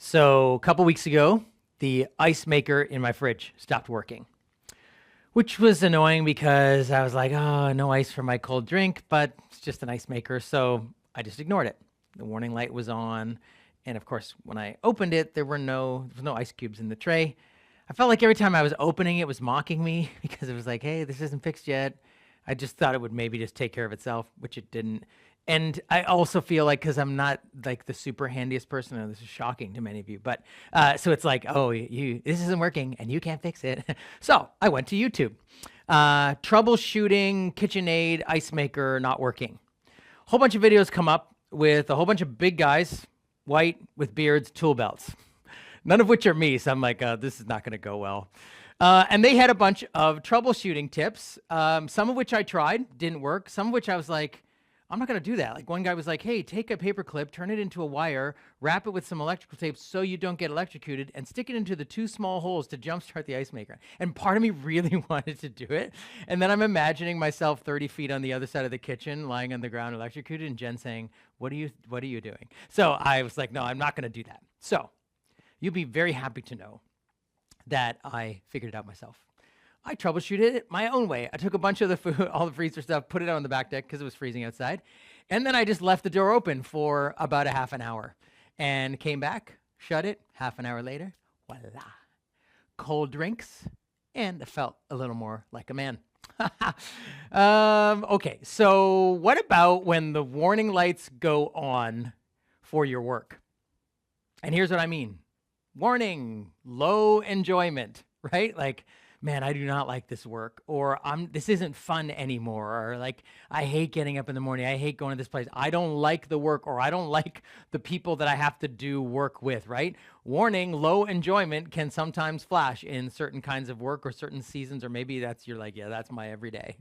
So a couple weeks ago, the ice maker in my fridge stopped working, which was annoying because I was like, oh, no ice for my cold drink, but it's just an ice maker. So I just ignored it. The warning light was on. And of course, when I opened it, there was no ice cubes in the tray. I felt like every time I was opening it was mocking me because it was like, hey, this isn't fixed yet. I just thought it would maybe just take care of itself, which it didn't. And I also feel like, because I'm not like the super handiest person, and this is shocking to many of you, but so it's like, oh, this isn't working and you can't fix it. So I went to YouTube. Troubleshooting KitchenAid ice maker not working. A whole bunch of videos come up with a whole bunch of big guys, white, with beards, tool belts. None of which are me, so I'm like, this is not going to go well. And they had a bunch of troubleshooting tips, some of which I tried, didn't work. Some of which I was like, I'm not going to do that. Like one guy was like, hey, take a paper clip, turn it into a wire, wrap it with some electrical tape so you don't get electrocuted, and stick it into the two small holes to jumpstart the ice maker. And part of me really wanted to do it. And then I'm imagining myself 30 feet on the other side of the kitchen, lying on the ground electrocuted, and Jen saying, what are you doing? So I was like, no, I'm not going to do that. So you'll be very happy to know that I figured it out myself. I troubleshooted it my own way. I took a bunch of the food, all the freezer stuff, put it out on the back deck because it was freezing outside. And then I just left the door open for about a half an hour and came back, shut it. Half an hour later, voila, cold drinks, and I felt a little more like a man. Okay, so what about when the warning lights go on for your work? And here's what I mean. Warning, low enjoyment, right? Like, man, I do not like this work, or this isn't fun anymore, or like, I hate getting up in the morning. I hate going to this place. I don't like the work, or I don't like the people that I have to do work with, right? Warning, low enjoyment can sometimes flash in certain kinds of work or certain seasons, or maybe you're like, yeah, that's my everyday.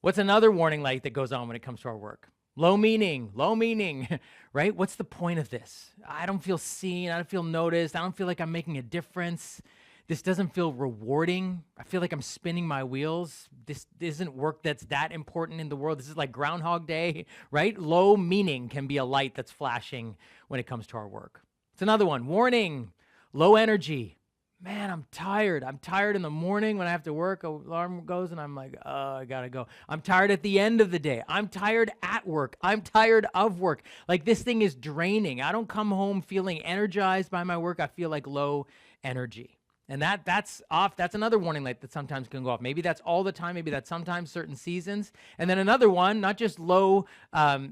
What's another warning light that goes on when it comes to our work? Low meaning, right? What's the point of this? I don't feel seen. I don't feel noticed. I don't feel like I'm making a difference. This doesn't feel rewarding. I feel like I'm spinning my wheels. This isn't work that's that important in the world. This is like Groundhog Day, right? Low meaning can be a light that's flashing when it comes to our work. It's another one. Warning, low energy. Man, I'm tired. I'm tired in the morning when I have to work. Alarm goes and I'm like, oh, I gotta go. I'm tired at the end of the day. I'm tired at work. I'm tired of work. Like this thing is draining. I don't come home feeling energized by my work. I feel like low energy. And that's off. That's another warning light that sometimes can go off. Maybe that's all the time. Maybe that's sometimes certain seasons. And then another one, not just low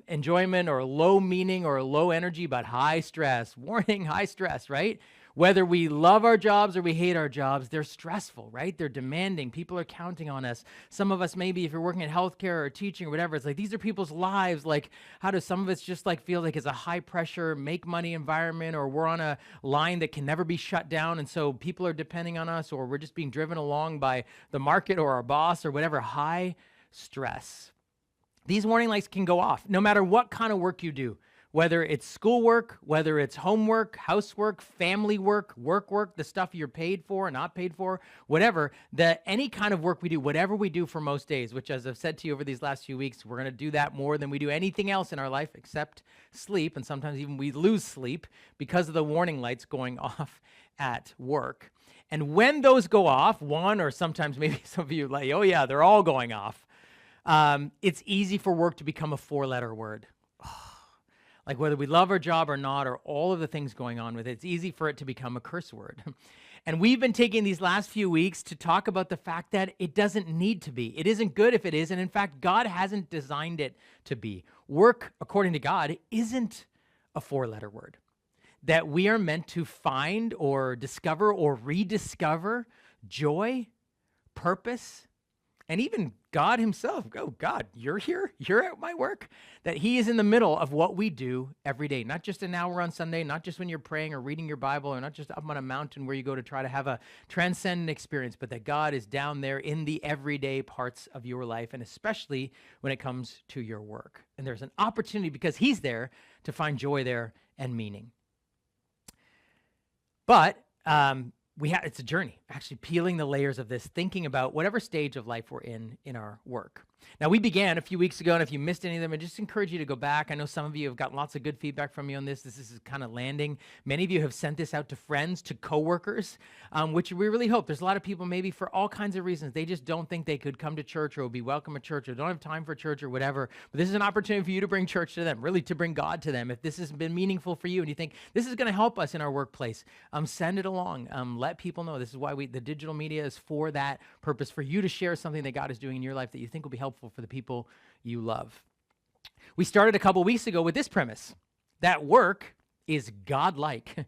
enjoyment or low meaning or low energy, but high stress. Warning, high stress, right? Whether we love our jobs or we hate our jobs, they're stressful, right? They're demanding. People are counting on us. Some of us, maybe if you're working in healthcare or teaching or whatever, it's like these are people's lives. Like, how do some of us just like feel like it's a high pressure, make money environment, or we're on a line that can never be shut down, and so people are depending on us, or we're just being driven along by the market or our boss or whatever. High stress. These warning lights can go off no matter what kind of work you do. Whether it's schoolwork, whether it's homework, housework, family work, the stuff you're paid for, not paid for, whatever, any kind of work we do, whatever we do for most days, which as I've said to you over these last few weeks, we're going to do that more than we do anything else in our life except sleep. And sometimes even we lose sleep because of the warning lights going off at work. And when those go off, one, or sometimes maybe some of you are like, oh yeah, they're all going off. It's easy for work to become a 4-letter word. Like whether we love our job or not, or all of the things going on with it, it's easy for it to become a curse word. And we've been taking these last few weeks to talk about the fact that it doesn't need to be. It isn't good if it is. And in fact, God hasn't designed it to be. Work, according to God, isn't a 4-letter word. That we are meant to find or discover or rediscover joy, purpose, and even God himself. Oh, God, you're here? You're at my work? That he is in the middle of what we do every day. Not just an hour on Sunday, not just when you're praying or reading your Bible, or not just up on a mountain where you go to try to have a transcendent experience, but that God is down there in the everyday parts of your life, and especially when it comes to your work. And there's an opportunity because he's there to find joy there and meaning. But it's a journey, actually peeling the layers of this, thinking about whatever stage of life we're in our work. Now, we began a few weeks ago, and if you missed any of them, I just encourage you to go back. I know some of you have gotten lots of good feedback from me on this. This is kind of landing. Many of you have sent this out to friends, to coworkers, which we really hope. There's a lot of people, maybe for all kinds of reasons, they just don't think they could come to church or would be welcome at church or don't have time for church or whatever. But this is an opportunity for you to bring church to them, really to bring God to them. If this has been meaningful for you and you think this is going to help us in our workplace, send it along. Let people know. This is why the digital media is for that purpose, for you to share something that God is doing in your life that you think will be helpful for the people you love. We started a couple weeks ago with this premise, that work is God-like,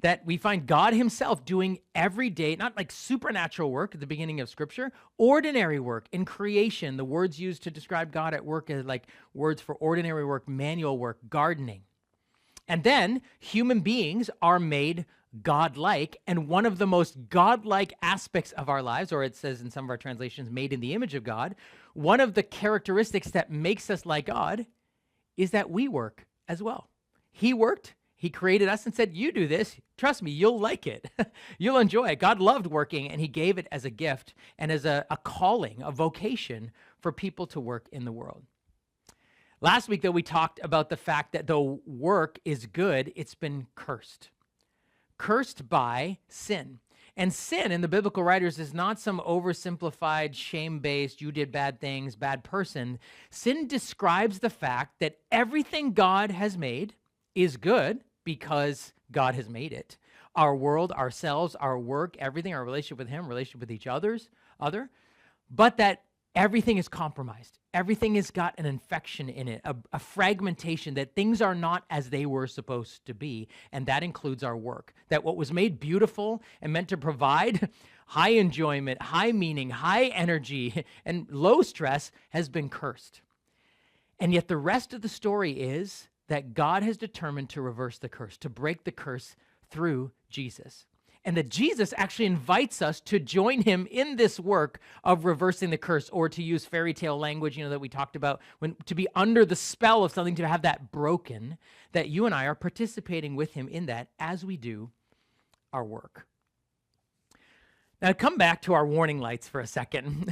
that we find God himself doing everyday, not like supernatural work at the beginning of Scripture, ordinary work in creation. The words used to describe God at work are like words for ordinary work, manual work, gardening. And then human beings are made God-like, and one of the most God-like aspects of our lives, or it says in some of our translations, made in the image of God, one of the characteristics that makes us like God is that we work as well. He worked, he created us and said, you do this, trust me, you'll like it. You'll enjoy it. God loved working, and he gave it as a gift and as a calling, a vocation for people to work in the world. Last week, though, we talked about the fact that though work is good, it's been cursed by sin. And sin in the biblical writers is not some oversimplified, shame-based, you did bad things, bad person. Sin describes the fact that everything God has made is good because God has made it. Our world, ourselves, our work, everything, our relationship with him, relationship with each other, but that everything is compromised. Everything has got an infection in it, a fragmentation, that things are not as they were supposed to be, and that includes our work. That what was made beautiful and meant to provide high enjoyment, high meaning, high energy, and low stress has been cursed. And yet the rest of the story is that God has determined to reverse the curse, to break the curse through Jesus. And that Jesus actually invites us to join him in this work of reversing the curse, or to use fairy tale language, that we talked about, to be under the spell of something, to have that broken, that you and I are participating with him in that as we do our work. Now, come back to our warning lights for a second.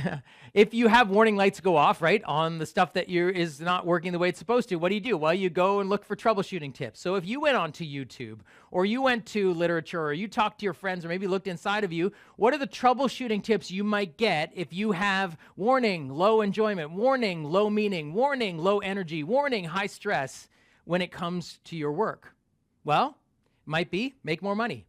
If you have warning lights go off, right, on the stuff that is not working the way it's supposed to, what do? Well, you go and look for troubleshooting tips. So if you went onto YouTube, or you went to literature, or you talked to your friends, or maybe looked inside of you, what are the troubleshooting tips you might get if you have warning, low enjoyment, warning, low meaning, warning, low energy, warning, high stress when it comes to your work? Well, it might be make more money.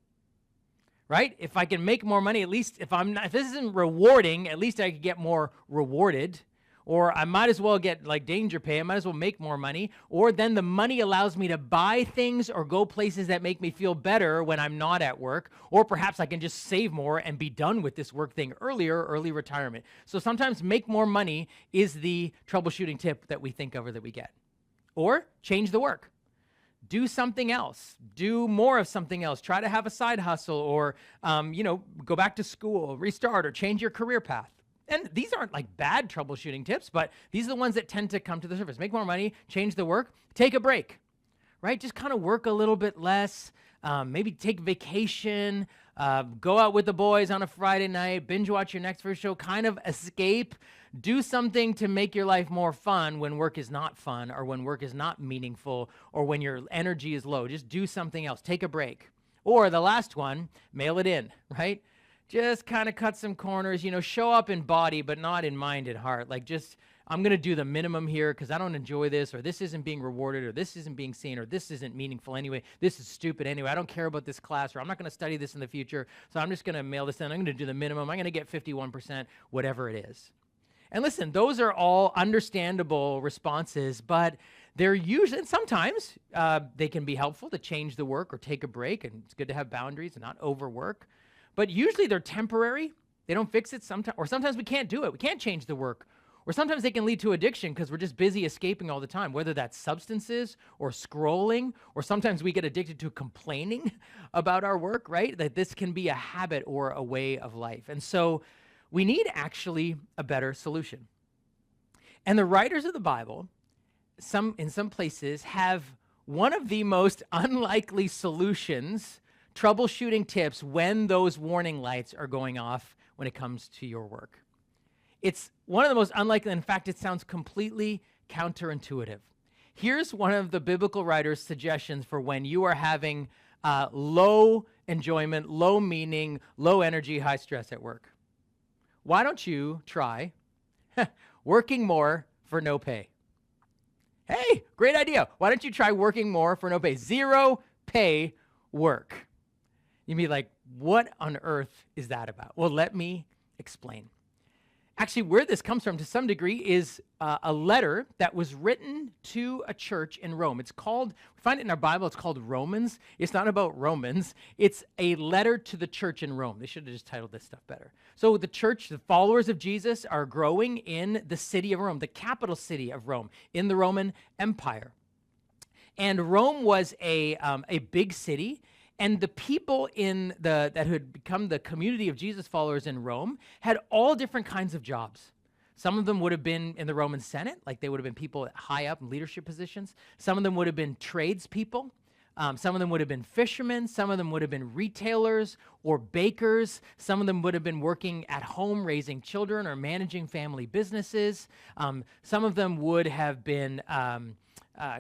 Right? If I can make more money, at least if this isn't rewarding, at least I could get more rewarded. Or I might as well get like danger pay. I might as well make more money. Or then the money allows me to buy things or go places that make me feel better when I'm not at work. Or perhaps I can just save more and be done with this work thing early retirement. So sometimes make more money is the troubleshooting tip that we think of or that we get. Or change the work. Do something else. Do more of something else. Try to have a side hustle, or, go back to school, restart, or change your career path. And these aren't like bad troubleshooting tips, but these are the ones that tend to come to the surface. Make more money, change the work, take a break, right? Just kind of work a little bit less, maybe take vacation, go out with the boys on a Friday night, binge watch your next first show, kind of escape. Do something to make your life more fun when work is not fun, or when work is not meaningful, or when your energy is low. Just do something else. Take a break. Or the last one, mail it in, right? Just kind of cut some corners, show up in body, but not in mind and heart. Like I'm going to do the minimum here because I don't enjoy this, or this isn't being rewarded, or this isn't being seen, or this isn't meaningful anyway. This is stupid anyway. I don't care about this class, or I'm not going to study this in the future, so I'm just going to mail this in. I'm going to do the minimum. I'm going to get 51%, whatever it is. And listen, those are all understandable responses, but they're usually, and sometimes they can be helpful to change the work or take a break, and it's good to have boundaries and not overwork. But usually they're temporary. They don't fix it sometimes, or sometimes we can't do it. We can't change the work. Or sometimes they can lead to addiction because we're just busy escaping all the time, whether that's substances or scrolling, or sometimes we get addicted to complaining about our work, right? That this can be a habit or a way of life. And so we need actually a better solution. And the writers of the Bible, in some places, have one of the most unlikely solutions troubleshooting tips when those warning lights are going off when it comes to your work. It's one of the most unlikely, in fact, it sounds completely counterintuitive. Here's one of the biblical writers' suggestions for when you are having low enjoyment, low meaning, low energy, high stress at work. Why don't you try working more for no pay? Hey, great idea. Why don't you try working more for no pay? Zero pay work. You'd be like, what on earth is that about? Well, let me explain. Actually, where this comes from to some degree is a letter that was written to a church in Rome. It's called, we find it in our Bible, it's called Romans. It's not about Romans. It's a letter to the church in Rome. They should have just titled this stuff better. So the church, the followers of Jesus, are growing in the city of Rome, the capital city of Rome, in the Roman Empire. And Rome was a big city. And the people that had become the community of Jesus followers in Rome had all different kinds of jobs. Some of them would have been in the Roman Senate, like they would have been people high up in leadership positions. Some of them would have been tradespeople. Some of them would have been fishermen. Some of them would have been retailers or bakers. Some of them would have been working at home raising children or managing family businesses. Some of them would have been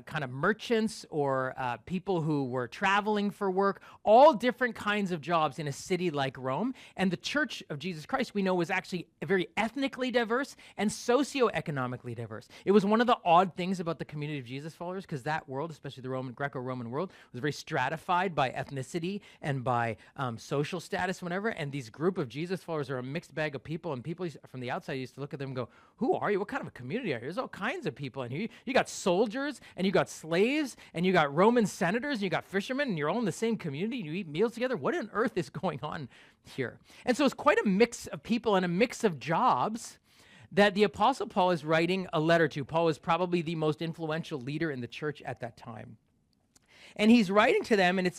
kind of merchants or people who were traveling for work, all different kinds of jobs in a city like Rome. And the Church of Jesus Christ, we know, was actually very ethnically diverse and socioeconomically diverse. It was one of the odd things about the community of Jesus followers, because that world, especially the Greco-Roman world, was very stratified by ethnicity and by social status, whatever. And these group of Jesus followers are a mixed bag of people, and people from the outside used to look at them and go, who are you? What kind of a community are you? There's all kinds of people in here. You got soldiers, and you got slaves, and you got Roman senators, and you got fishermen, and you're all in the same community, and you eat meals together. What on earth is going on here? And so it's quite a mix of people and a mix of jobs that the Apostle Paul is writing a letter to. Paul was probably the most influential leader in the church at that time. And he's writing to them, and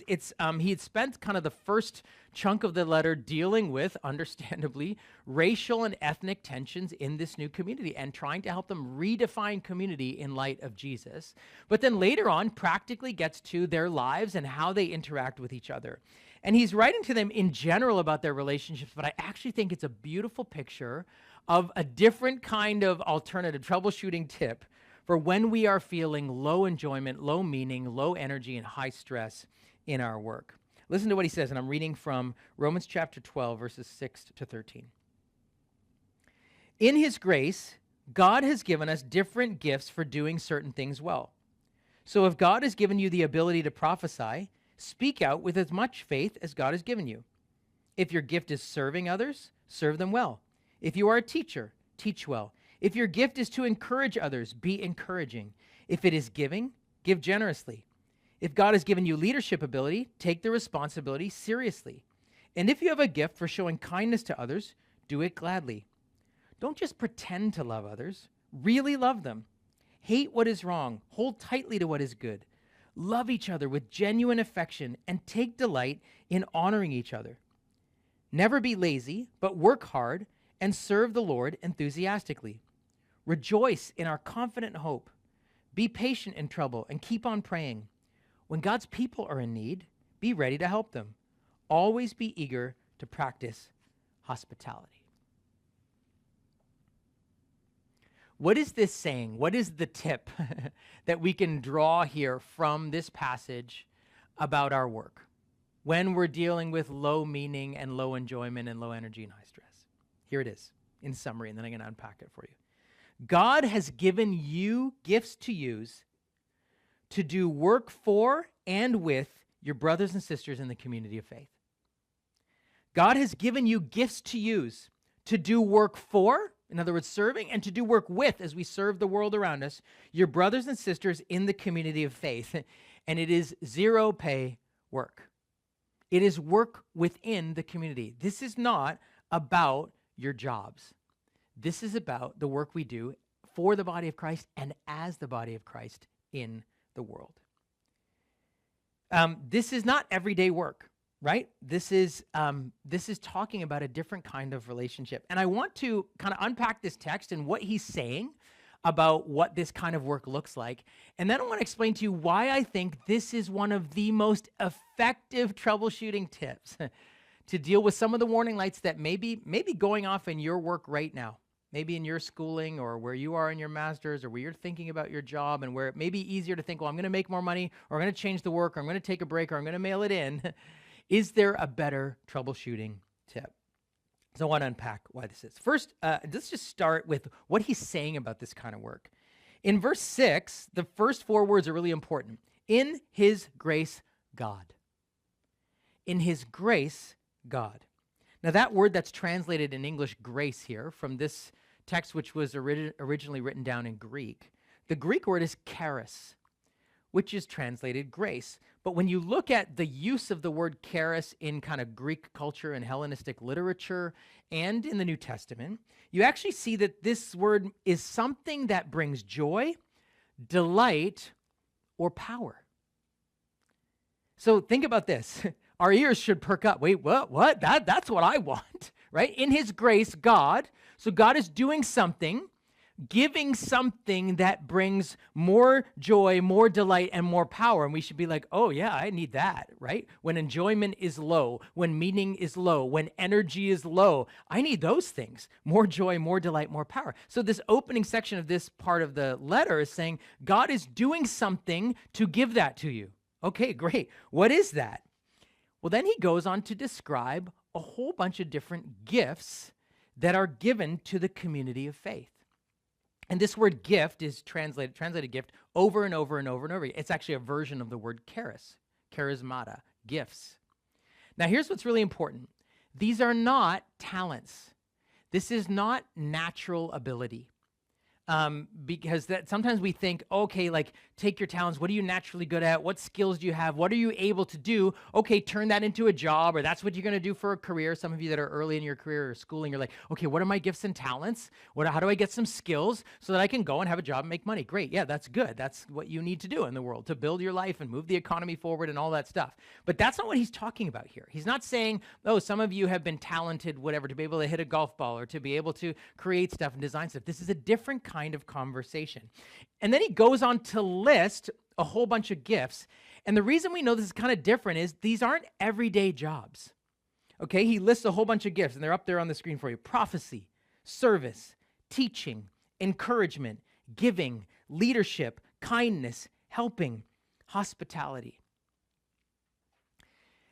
he had spent kind of the first chunk of the letter dealing with, understandably, racial and ethnic tensions in this new community and trying to help them redefine community in light of Jesus. But then later on, practically gets to their lives and how they interact with each other. And he's writing to them in general about their relationships, but I actually think it's a beautiful picture of a different kind of alternative troubleshooting tip for when we are feeling low enjoyment, low meaning, low energy, and high stress in our work. Listen to what he says, and I'm reading from Romans chapter 12, verses 6 to 13. In his grace, God has given us different gifts for doing certain things well. So if God has given you the ability to prophesy, speak out with as much faith as God has given you. If your gift is serving others, serve them well. If you are a teacher, teach well. If your gift is to encourage others, be encouraging. If it is giving, give generously. If God has given you leadership ability, take the responsibility seriously. And if you have a gift for showing kindness to others, do it gladly. Don't just pretend to love others. Really love them. Hate what is wrong. Hold tightly to what is good. Love each other with genuine affection and take delight in honoring each other. Never be lazy, but work hard and serve the Lord enthusiastically. Rejoice in our confident hope. Be patient in trouble and keep on praying. When God's people are in need, be ready to help them. Always be eager to practice hospitality. What is this saying? What is the tip that we can draw here from this passage about our work when we're dealing with low meaning and low enjoyment and low energy and high stress? Here it is in summary, and then I'm going to unpack it for you. God has given you gifts to use to do work for and with your brothers and sisters in the community of faith. God has given you gifts to use to do work for, in other words, serving, and to do work with, as we serve the world around us, your brothers and sisters in the community of faith. And it is zero pay work. It is work within the community. This is not about your jobs. This is about the work we do for the body of Christ and as the body of Christ in the world. This is not everyday work, right? This is talking about a different kind of relationship. And I want to kind of unpack this text and what he's saying about what this kind of work looks like. And then I want to explain to you why I think this is one of the most effective troubleshooting tips to deal with some of the warning lights that may be going off in your work right now. Maybe in your schooling or where you are in your master's or where you're thinking about your job and where it may be easier to think, well, I'm going to make more money or I'm going to change the work or I'm going to take a break or I'm going to mail it in. Is there a better troubleshooting tip? So I want to unpack why this is. First, let's just start with what he's saying about this kind of work. In verse 6, the first 4 words are really important. In his grace, God. In his grace, God. Now that word that's translated in English, grace here, from this text which was originally written down in Greek, the Greek word is charis, which is translated grace. But when you look at the use of the word charis in kind of Greek culture and Hellenistic literature and in the New Testament, you actually see that this word is something that brings joy, delight, or power. So think about this. Our ears should perk up. Wait, what? That's what I want, right? In his grace, God. So God is doing something, giving something that brings more joy, more delight, and more power. And we should be like, oh yeah, I need that, right? When enjoyment is low, when meaning is low, when energy is low, I need those things. More joy, more delight, more power. So this opening section of this part of the letter is saying, God is doing something to give that to you. Okay, great. What is that? Well, then he goes on to describe a whole bunch of different gifts that are given to the community of faith. And this word gift is translated gift over and over and over and over. It's actually a version of the word charis, charismata, gifts. Now, here's what's really important. These are not talents. This is not natural ability. Because that sometimes we think, okay, like take your talents. What are you naturally good at? What skills do you have? What are you able to do? Okay, turn that into a job, or that's what you're going to do for a career. Some of you that are early in your career or schooling, you're like, okay, what are my gifts and talents? How do I get some skills so that I can go and have a job and make money? Great. Yeah, that's good. That's what you need to do in the world to build your life and move the economy forward and all that stuff. But that's not what he's talking about here. He's not saying, oh, some of you have been talented, whatever, to be able to hit a golf ball or to be able to create stuff and design stuff. This is a different kind of conversation. And then he goes on to list a whole bunch of gifts. And the reason we know this is kind of different is these aren't everyday jobs. Okay, he lists a whole bunch of gifts, and they're up there on the screen for you. Prophecy, service, teaching, encouragement, giving, leadership, kindness, helping, hospitality.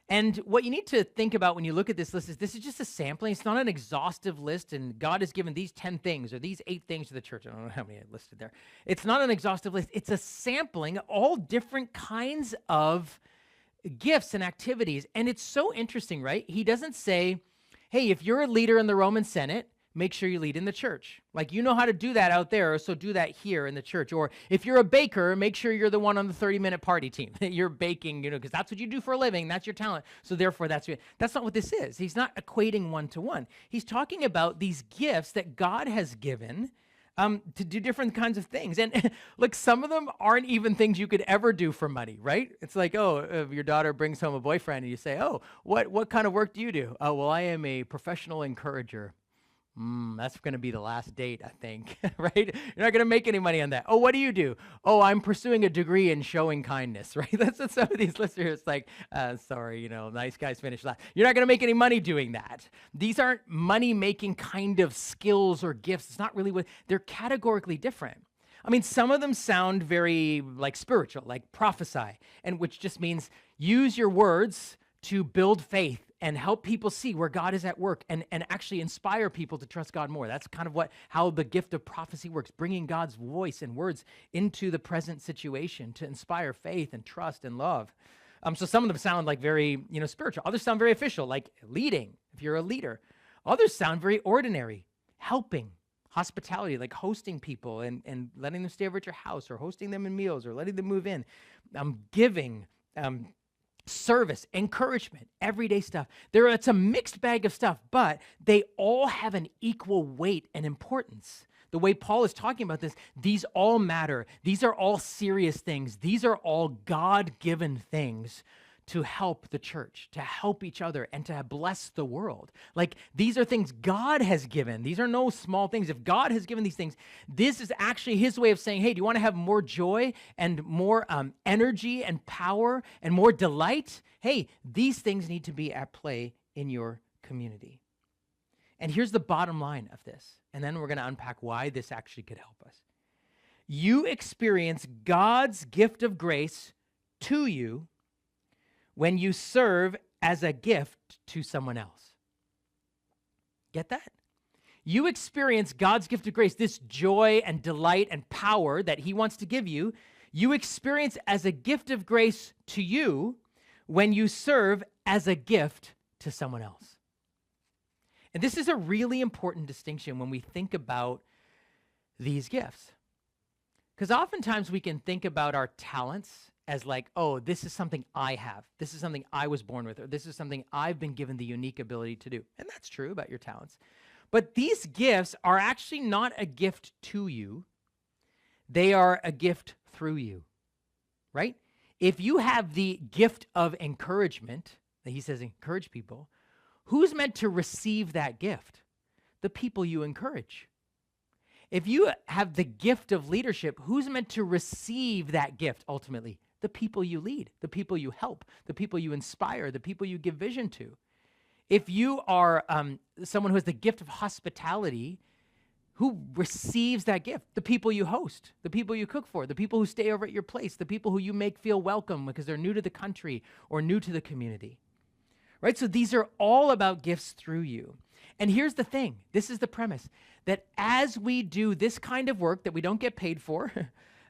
And what you need to think about when you look at this list is this is just a sampling. It's not an exhaustive list, and God has given these 10 things or these 8 things to the church. I don't know how many I listed there. It's not an exhaustive list. It's a sampling of all different kinds of gifts and activities. And it's so interesting, right? He doesn't say, hey, if you're a leader in the Roman Senate, make sure you lead in the church. Like, you know how to do that out there, so do that here in the church. Or if you're a baker, make sure you're the one on the 30-minute party team. You're baking, because that's what you do for a living. That's your talent. So therefore, that's not what this is. He's not equating one-to-one. He's talking about these gifts that God has given to do different kinds of things. And look, some of them aren't even things you could ever do for money, right? It's like, oh, if your daughter brings home a boyfriend and you say, oh, what kind of work do you do? Oh, well, I am a professional encourager. That's going to be the last date, I think, right? You're not going to make any money on that. Oh, what do you do? Oh, I'm pursuing a degree in showing kindness, right? That's what some of these listeners like, sorry, nice guys finish last. You're not going to make any money doing that. These aren't money-making kind of skills or gifts. It's not really what, they're categorically different. I mean, some of them sound very like spiritual, like prophesy, and which just means use your words to build faith and help people see where God is at work and actually inspire people to trust God more. That's kind of how the gift of prophecy works, bringing God's voice and words into the present situation to inspire faith and trust and love. So some of them sound like very, spiritual. Others sound very official, like leading, if you're a leader. Others sound very ordinary, helping, hospitality, like hosting people and letting them stay over at your house or hosting them in meals or letting them move in, giving, service, encouragement, everyday stuff. It's a mixed bag of stuff, but they all have an equal weight and importance. The way Paul is talking about this, these all matter. These are all serious things. These are all God-given things to help the church, to help each other, and to bless the world. Like, these are things God has given. These are no small things. If God has given these things, this is actually his way of saying, hey, do you want to have more joy and more energy and power and more delight? Hey, these things need to be at play in your community. And here's the bottom line of this, and then we're going to unpack why this actually could help us. You experience God's gift of grace to you when you serve as a gift to someone else. Get that? You experience God's gift of grace, this joy and delight and power that he wants to give you. You experience as a gift of grace to you when you serve as a gift to someone else. And this is a really important distinction when we think about these gifts. Because oftentimes we can think about our talents as like, oh, this is something I have. This is something I was born with, or this is something I've been given the unique ability to do. And that's true about your talents. But these gifts are actually not a gift to you. They are a gift through you, right? If you have the gift of encouragement, that he says encourage people, who's meant to receive that gift? The people you encourage. If you have the gift of leadership, who's meant to receive that gift ultimately? The people you lead, the people you help, the people you inspire, the people you give vision to. If you are someone who has the gift of hospitality, who receives that gift? The people you host, the people you cook for, the people who stay over at your place, the people who you make feel welcome because they're new to the country or new to the community. Right? So these are all about gifts through you. And here's the thing. This is the premise. That as we do this kind of work that we don't get paid for,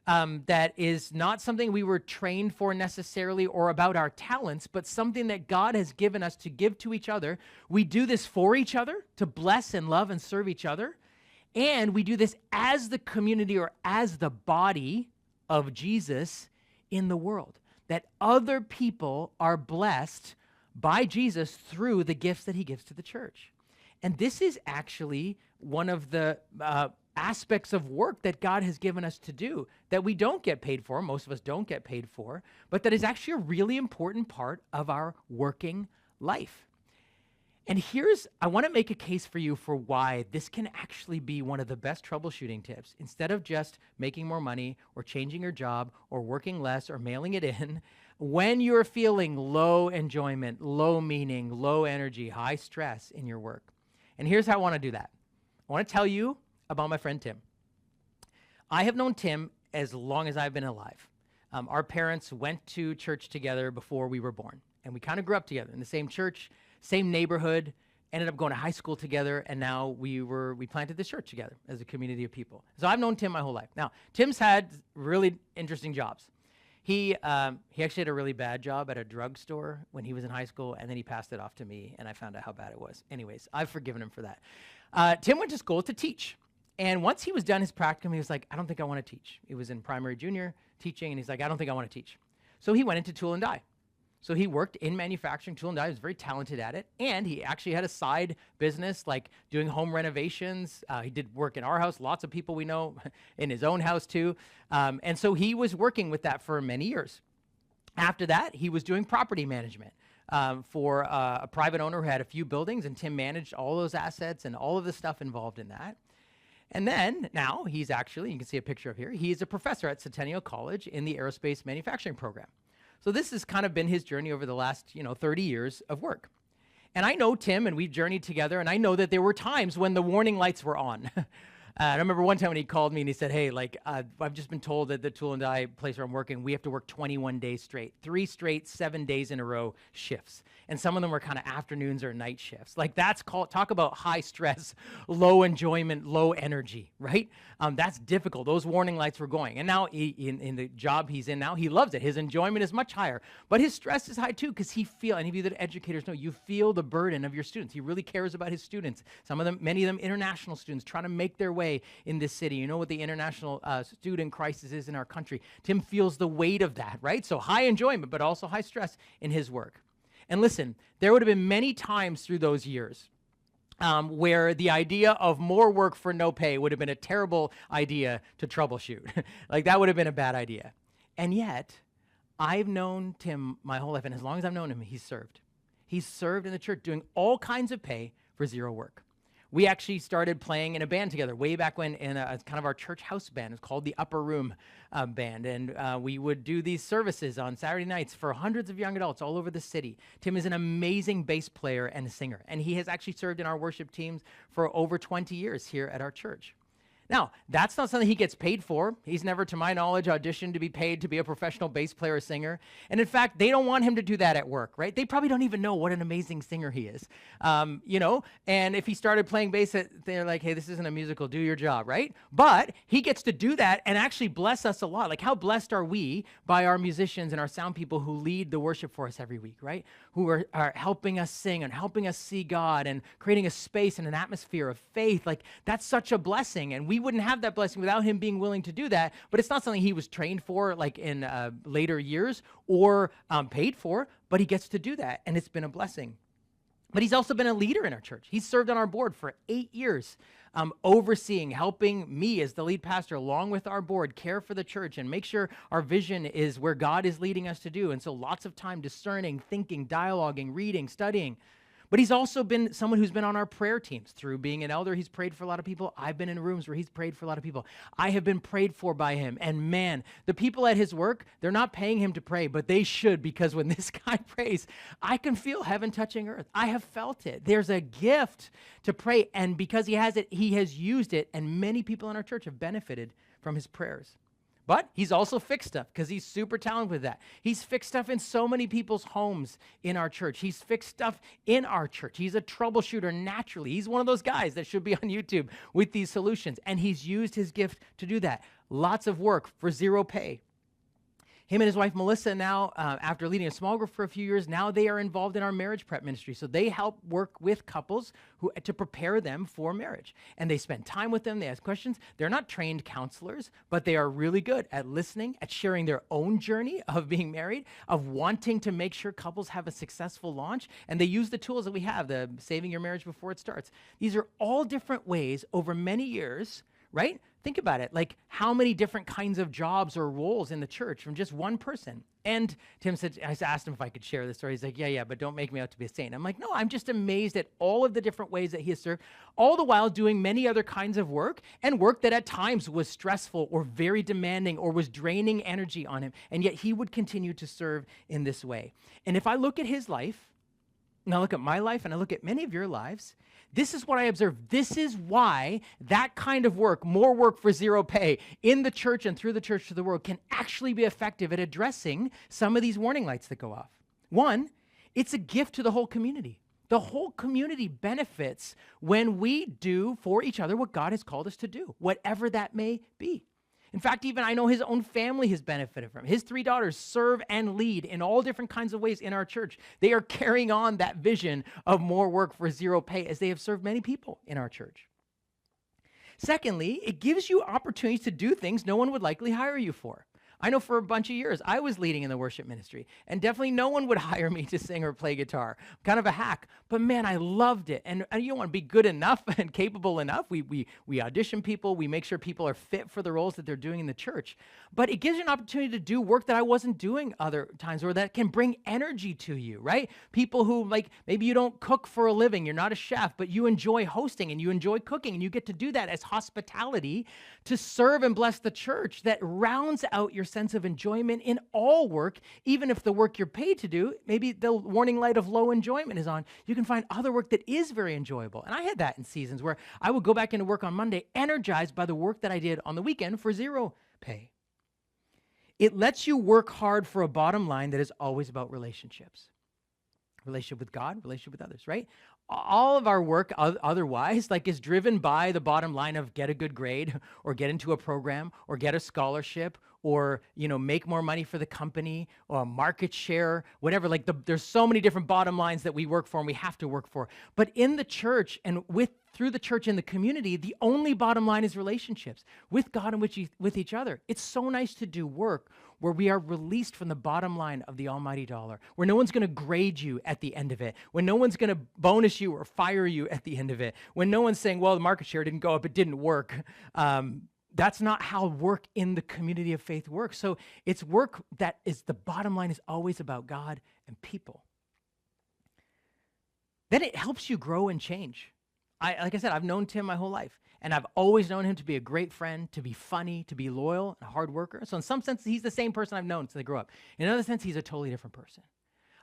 that is not something we were trained for necessarily or about our talents, but something that God has given us to give to each other. We do this for each other, to bless and love and serve each other. And we do this as the community or as the body of Jesus in the world. That other people are blessed by Jesus through the gifts that he gives to the church. And this is actually one of the aspects of work that God has given us to do that we don't get paid for, most of us don't get paid for, but that is actually a really important part of our working life. And I want to make a case for you for why this can actually be one of the best troubleshooting tips. Instead of just making more money or changing your job or working less or mailing it in, when you're feeling low enjoyment, low meaning, low energy, high stress in your work. And here's how I want to do that. I want to tell you about my friend Tim. I have known Tim as long as I've been alive. Our parents went to church together before we were born, and we kind of grew up together in the same church, same neighborhood, ended up going to high school together, and now we planted this church together as a community of people. So I've known Tim my whole life. Now, Tim's had really interesting jobs. He actually had a really bad job at a drugstore when he was in high school, and then he passed it off to me, and I found out how bad it was. Anyways, I've forgiven him for that. Tim went to school to teach, and once he was done his practicum, he was like, I don't think I want to teach. He was in primary junior teaching, and he's like, I don't think I want to teach. So he went into tool and die. So he worked in manufacturing, tool and die. He was very talented at it. And he actually had a side business, like doing home renovations. He did work in our house. Lots of people we know in his own house too. And so he was working with that for many years. After that, he was doing property management for a private owner who had a few buildings. And Tim managed all those assets and all of the stuff involved in that. And then now he's actually, you can see a picture of here, he's a professor at Centennial College in the aerospace manufacturing program. So this has kind of been his journey over the last, 30 years of work. And I know Tim, and we've journeyed together, and I know that there were times when the warning lights were on. I remember one time when he called me and he said, hey, I've just been told that the tool and die place where I'm working, we have to work 21 days straight, 3 straight, 7 days in a row shifts. And some of them were kind of afternoons or night shifts. Talk about high stress, low enjoyment, low energy, right? That's difficult. Those warning lights were going. And now in the job he's in now, he loves it. His enjoyment is much higher. But his stress is high too, because any of you that are educators know, you feel the burden of your students. He really cares about his students. Many of them international students trying to make their way in this city. You know what the international student crisis is in our country. Tim feels the weight of that, right? So high enjoyment, but also high stress in his work. And listen, there would have been many times through those years where the idea of more work for no pay would have been a terrible idea to troubleshoot. That would have been a bad idea. And yet, I've known Tim my whole life, and as long as I've known him, he's served. He's served in the church doing all kinds of pay for zero work. We actually started playing in a band together way back when in a kind of our church house band. It's called the Upper Room Band. And we would do these services on Saturday nights for hundreds of young adults all over the city. Tim is an amazing bass player and singer. And he has actually served in our worship teams for over 20 years here at our church. Now, that's not something he gets paid for. He's never, to my knowledge, auditioned to be paid to be a professional bass player or singer. And in fact, they don't want him to do that at work, right? They probably don't even know what an amazing singer he is, And if he started playing bass, they're like, hey, this isn't a musical, do your job, right? But he gets to do that and actually bless us a lot. Like, how blessed are we by our musicians and our sound people who lead the worship for us every week, right? Who are helping us sing and helping us see God and creating a space and an atmosphere of faith. Like, that's such a blessing. And we wouldn't have that blessing without him being willing to do that, but it's not something he was trained for like in later years or paid for, but he gets to do that, and it's been a blessing. But he's also been a leader in our church. He's served on our board for 8 years, overseeing, helping me as the lead pastor along with our board care for the church and make sure our vision is where God is leading us to do. And so lots of time discerning, thinking, dialoguing, reading, studying. But he's also been someone who's been on our prayer teams. Through being an elder, he's prayed for a lot of people. I've been in rooms where he's prayed for a lot of people. I have been prayed for by him. And man, the people at his work, they're not paying him to pray, but they should, because when this guy prays, I can feel heaven touching earth. I have felt it. There's a gift to pray, and because he has it, he has used it, and many people in our church have benefited from his prayers. But he's also fixed stuff because he's super talented with that. He's fixed stuff in so many people's homes in our church. He's fixed stuff in our church. He's a troubleshooter naturally. He's one of those guys that should be on YouTube with these solutions. And he's used his gift to do that. Lots of work for zero pay. Him and his wife, Melissa, now, after leading a small group for a few years, now they are involved in our marriage prep ministry. So they help work with couples to prepare them for marriage. And they spend time with them. They ask questions. They're not trained counselors, but they are really good at listening, at sharing their own journey of being married, of wanting to make sure couples have a successful launch. And they use the tools that we have, the Saving Your Marriage Before It Starts. These are all different ways over many years, right? Think about it, like how many different kinds of jobs or roles in the church from just one person. And Tim said, I asked him if I could share this story. He's like, yeah, but don't make me out to be a saint. I'm like, no, I'm just amazed at all of the different ways that he has served, all the while doing many other kinds of work, and work that at times was stressful or very demanding or was draining energy on him. And yet he would continue to serve in this way. And if I look at his life, and I look at my life, and I look at many of your lives, this is what I observe. This is why that kind of work, more work for zero pay, in the church and through the church to the world, can actually be effective at addressing some of these warning lights that go off. One, it's a gift to the whole community. The whole community benefits when we do for each other what God has called us to do, whatever that may be. In fact, even I know his own family has benefited from it. His 3 daughters serve and lead in all different kinds of ways in our church. They are carrying on that vision of more work for zero pay as they have served many people in our church. Secondly, it gives you opportunities to do things no one would likely hire you for. I know for a bunch of years, I was leading in the worship ministry, and definitely no one would hire me to sing or play guitar. Kind of a hack, but man, I loved it. And you don't want to be good enough and capable enough. We audition people. We make sure people are fit for the roles that they're doing in the church. But it gives you an opportunity to do work that I wasn't doing other times, or that can bring energy to you, right? People who, like, maybe you don't cook for a living. You're not a chef, but you enjoy hosting and you enjoy cooking, and you get to do that as hospitality to serve and bless the church. That rounds out your sense of enjoyment in all work. Even if the work you're paid to do, maybe the warning light of low enjoyment is on, you can find other work that is very enjoyable. And I had that in seasons where I would go back into work on Monday energized by the work that I did on the weekend for zero pay. It lets you work hard for a bottom line that is always about relationships. Relationship with God, relationship with others, right? All of our work otherwise is driven by the bottom line of get a good grade or get into a program or get a scholarship or, make more money for the company or market share, whatever. There's so many different bottom lines that we work for and we have to work for. But in the church and through the church in the community, the only bottom line is relationships with God and with each other. It's so nice to do work where we are released from the bottom line of the almighty dollar, where no one's going to grade you at the end of it, when no one's going to bonus you or fire you at the end of it, when no one's saying, well, the market share didn't go up, it didn't work. That's not how work in the community of faith works. So it's work that is, the bottom line is always about God and people. Then it helps you grow and change. Like I said, I've known Tim my whole life, and I've always known him to be a great friend, to be funny, to be loyal, and a hard worker. So in some sense, he's the same person I've known since I grew up. In another sense, he's a totally different person.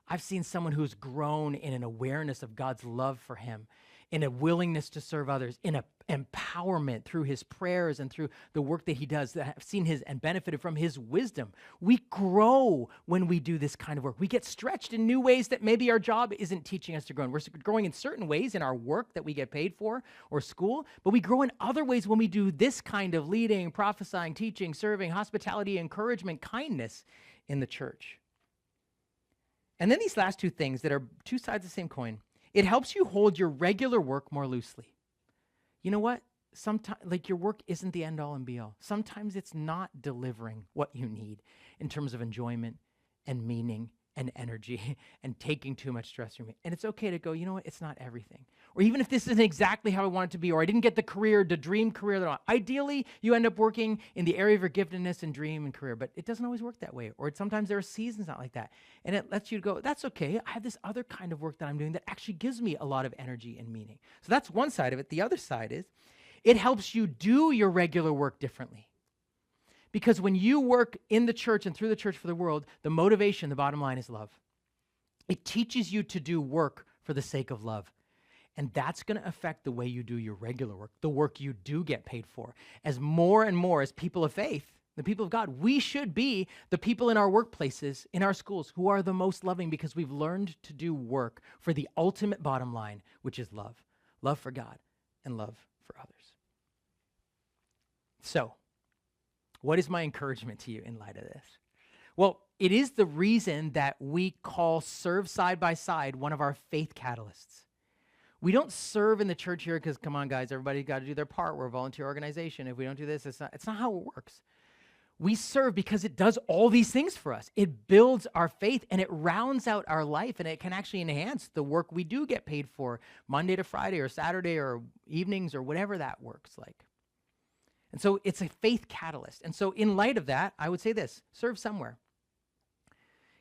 I've seen someone who's grown in an awareness of God's love for him, in a willingness to serve others, in an empowerment through his prayers and through the work that he does, that have seen his and benefited from his wisdom. We grow when we do this kind of work. We get stretched in new ways that maybe our job isn't teaching us to grow. And we're growing in certain ways in our work that we get paid for or school, but we grow in other ways when we do this kind of leading, prophesying, teaching, serving, hospitality, encouragement, kindness in the church. And then these last two things that are two sides of the same coin. It helps you hold your regular work more loosely. You know what? Sometimes, like, your work isn't the end all and be all. Sometimes it's not delivering what you need in terms of enjoyment and meaning and energy and taking too much stress from me. And it's okay to go, you know what? It's not everything. Or even if this isn't exactly how I want it to be, or I didn't get the dream career that I want. Ideally, you end up working in the area of your giftedness and dream and career, but it doesn't always work that way. Or sometimes there are seasons not like that. And it lets you go, that's okay. I have this other kind of work that I'm doing that actually gives me a lot of energy and meaning. So that's one side of it. The other side is it helps you do your regular work differently. Because when you work in the church and through the church for the world, the motivation, the bottom line is love. It teaches you to do work for the sake of love. And that's going to affect the way you do your regular work, the work you do get paid for. As more and more as people of faith, the people of God, we should be the people in our workplaces, in our schools, who are the most loving because we've learned to do work for the ultimate bottom line, which is love. Love for God and love for others. So, what is my encouragement to you in light of this? Well, it is the reason that we call Serve Side by Side one of our faith catalysts. We don't serve in the church here because, come on, guys, everybody got to do their part. We're a volunteer organization. If we don't do this, it's not how it works. We serve because it does all these things for us. It builds our faith, and it rounds out our life, and it can actually enhance the work we do get paid for Monday to Friday or Saturday or evenings or whatever that works like. And so it's a faith catalyst. And so in light of that, I would say this: serve somewhere.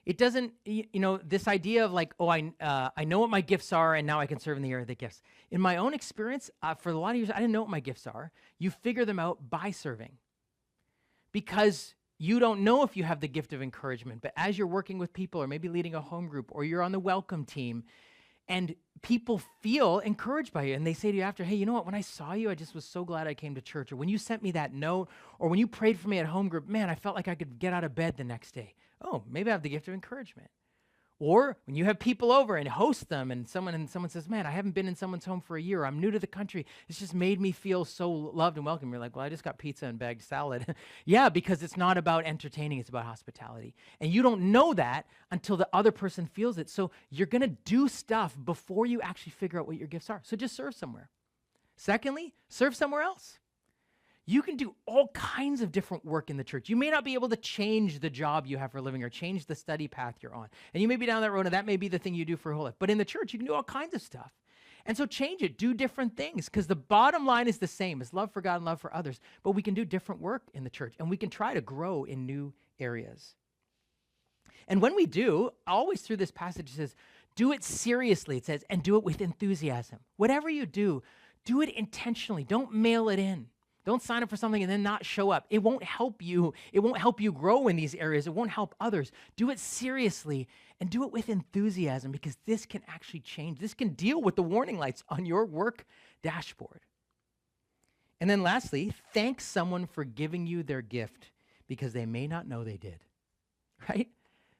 It doesn't, this idea of like, I know what my gifts are, and now I can serve in the area of the gifts. In my own experience, for a lot of years, I didn't know what my gifts are. You figure them out by serving. Because you don't know if you have the gift of encouragement, but as you're working with people or maybe leading a home group or you're on the welcome team, and people feel encouraged by you, and they say to you after, hey, you know what, when I saw you, I just was so glad I came to church. Or when you sent me that note, or when you prayed for me at home group, man, I felt like I could get out of bed the next day. Oh, maybe I have the gift of encouragement. Or when you have people over and host them, and someone says, man, I haven't been in someone's home for a year. I'm new to the country. It's just made me feel so loved and welcome. You're like, well, I just got pizza and bagged salad. Yeah, because it's not about entertaining. It's about hospitality. And you don't know that until the other person feels it. So you're going to do stuff before you actually figure out what your gifts are. So just serve somewhere. Secondly, serve somewhere else. You can do all kinds of different work in the church. You may not be able to change the job you have for a living or change the study path you're on. And you may be down that road, and that may be the thing you do for your whole life. But in the church, you can do all kinds of stuff. And so change it. Do different things, because the bottom line is the same. It's love for God and love for others. But we can do different work in the church, and we can try to grow in new areas. And when we do, always through this passage, it says, do it seriously, it says, and do it with enthusiasm. Whatever you do it intentionally. Don't mail it in. Don't sign up for something and then not show up. It won't help you. It won't help you grow in these areas. It won't help others. Do it seriously and do it with enthusiasm, because this can actually change. This can deal with the warning lights on your work dashboard. And then lastly, thank someone for giving you their gift, because they may not know they did, right?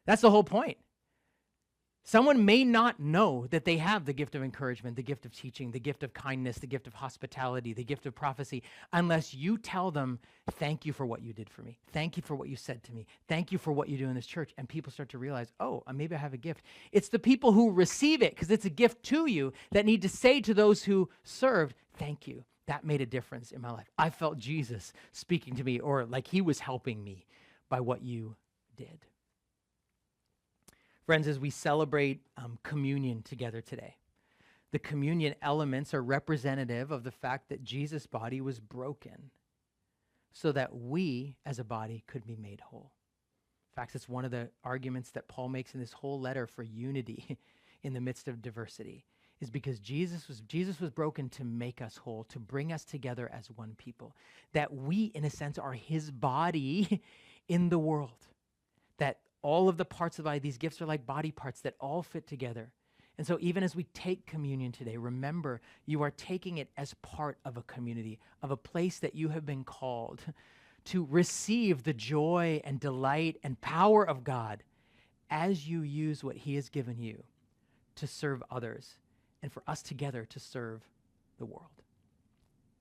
That's the whole point. Someone may not know that they have the gift of encouragement, the gift of teaching, the gift of kindness, the gift of hospitality, the gift of prophecy, unless you tell them, thank you for what you did for me. Thank you for what you said to me. Thank you for what you do in this church. And people start to realize, oh, maybe I have a gift. It's the people who receive it, because it's a gift to you, that need to say to those who served, thank you. That made a difference in my life. I felt Jesus speaking to me, or like he was helping me by what you did. Friends, as we celebrate communion together today, the communion elements are representative of the fact that Jesus' body was broken so that we as a body could be made whole. In fact, it's one of the arguments that Paul makes in this whole letter for unity in the midst of diversity, is because Jesus was broken to make us whole, to bring us together as one people, that we, in a sense, are his body in the world, that all of the parts of the body, these gifts are like body parts that all fit together. And so even as we take communion today, remember you are taking it as part of a community, of a place that you have been called to receive the joy and delight and power of God as you use what he has given you to serve others and for us together to serve the world.